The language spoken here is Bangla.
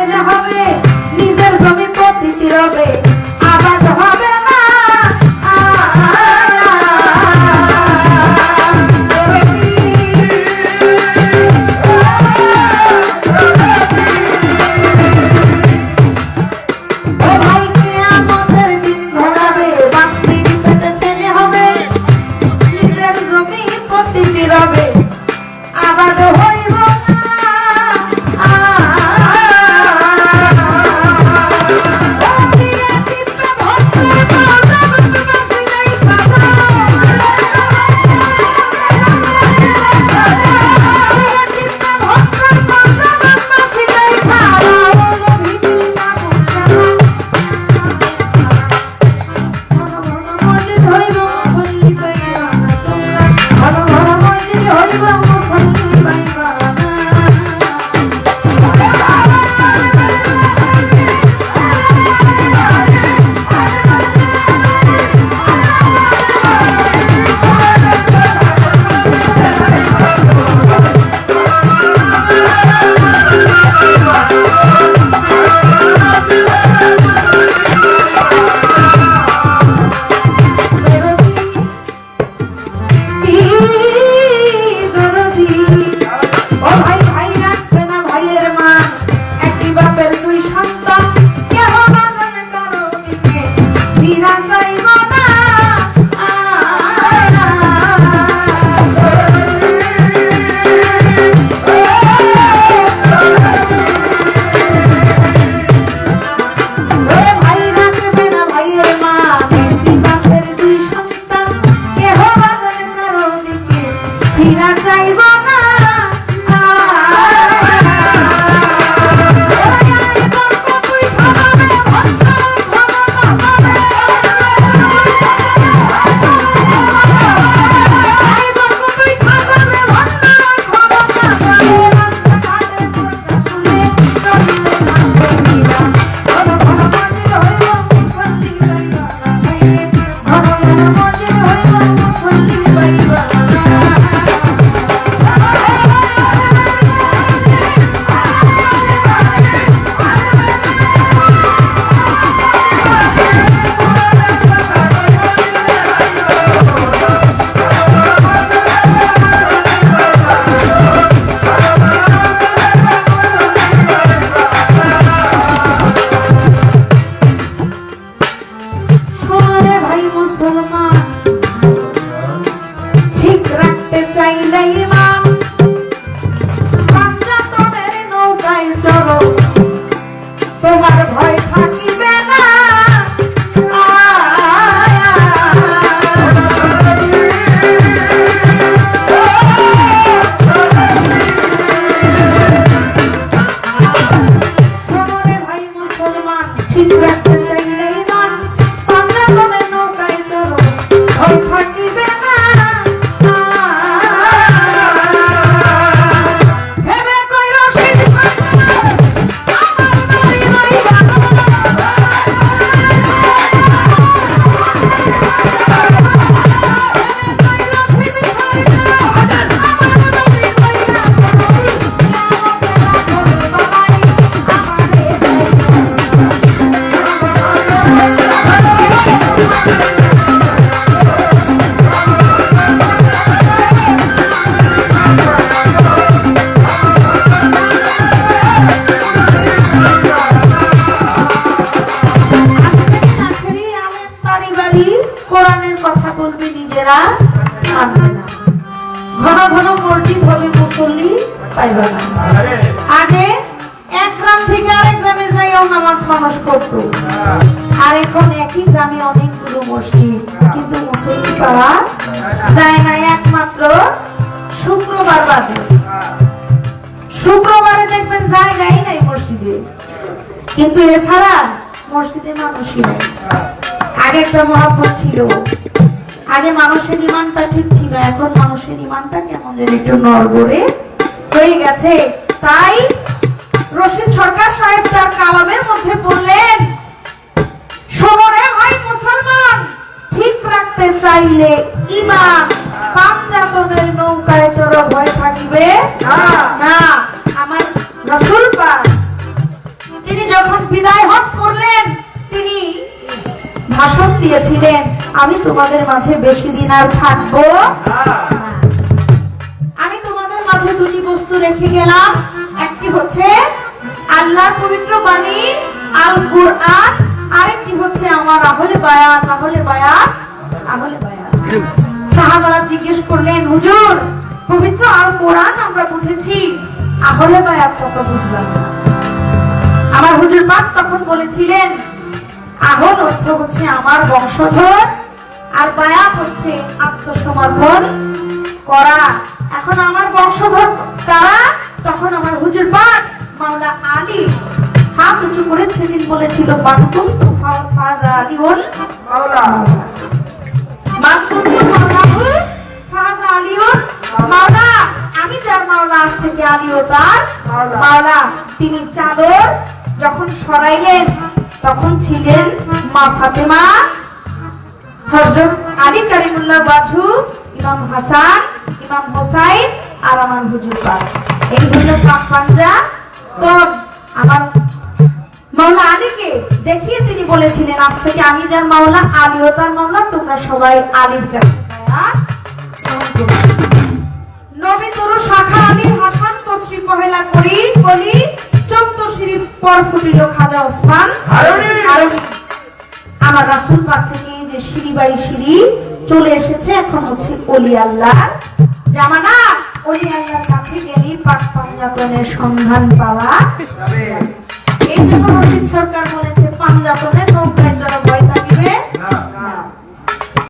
ছেলে হবে, নিজের জমি প্রতিটি রবে, আবাদ হবে না। কোরআনের কথা বলবে নিজেরা মানবে না, ঘন ঘন মসজিদ হবে মুসল্লি পাইবে না। আগে এক গ্রাম থেকে আরেক গ্রামে যাইও নামাজ মানুষ পড়তো, আর এখন একই গ্রামে অনেকগুলো মসজিদ, কিন্তু মুসল্লি পাওয়া যায় না একমাত্র শুক্রবার বাদে। শুক্রবারে দেখবেন জায়গাই নাই মসজিদে, কিন্তু এছাড়া মসজিদে মানুষই নাই। আগে একটা মহব্বত ছিল, আগে মানুষের ইমানটা ঠিক ছিল, এখন মানুষের ইমানটা কেমন যেন একটু নড়বড়ে হয়ে গেছে। তাই রশিদ সরকার সাহেব তার কালামের মধ্যে বললেন, শোনো রে ভাই মুসলমান, ঠিক রাখতে চাইলে ইমান পাঞ্জাতনের নৌকায় চড়ো ভয় থাকিবে না। আমার রাসূল পাক বিদায় হজ করলেন তিনি ভাষণ দিয়েছিলেন, আমি তোমাদের মাঝে বেশি দিন আর থাকবো না। আমি তোমাদের মাঝে দুটি বস্তু রেখে গেলাম, একটি হচ্ছে আল্লাহর পবিত্র বাণী আল কুরআন, আরেকটি হচ্ছে আমার আহলে বায়াত। আহলে বায়াত, আহলে বায়াত। সাহাবারা জিজ্ঞেস করলেন, হুজুর পবিত্র আল কোরআন আমরা বুঝেছি, আহলে বায়াত কত বুঝলাম না। আমার হুজুর পাক তখন বলেছিলেন, আহল অর্থ হচ্ছে আমার বংশধর, আর বায়াত হচ্ছে আত্মসমর্পণ করা। এখন আমার বংশধর কারা? তখন আমার হুজুর পাক মাওলা আলী হাত উঁচু করে সেদিন বলেছিল, মানকুন্তু ফাযা আলিউন মাওলা, মানকুন্তু ফাযা আলিউন মাওলা, আমি যার মাওলা আজ থেকে আলীও তার মাওলা। তিনি চাদর যখন সরাইলেন তখন ছিলেন মা ফাতেমা, হযরত আলী কারিমুল্লাহ বাজু, ইমাম হাসান, ইমাম হোসাইন আর আমার হুজুর পাক। এই হইল পাক পাঞ্জা। তো আমার মাওলা আলীকে দেখিয়ে তিনি বলেছিলেন, আজ থেকে আমি যার মাওলা আলীও তার মাওলা, তোমরা সবাই আলীর কাছে নবী তরু শাখা আলী হাসান তসরি পহেলা করি বলি 14 সিঁড়ি পর ফুটিল খাজা ওসমান হারুনি। আমার রাসূল পাক থেকে যে সিঁড়ি বাই সিঁড়ি চলে এসেছে, এখন হচ্ছে ওলি আল্লাহর জামানা। ওলি আল্লাহর কাছে গেলে পাক পাঞ্জাতনের সন্ধান পাওয়া যাবে। এই জন্য রশিদ সরকার বলেছে, পাঞ্জাতনের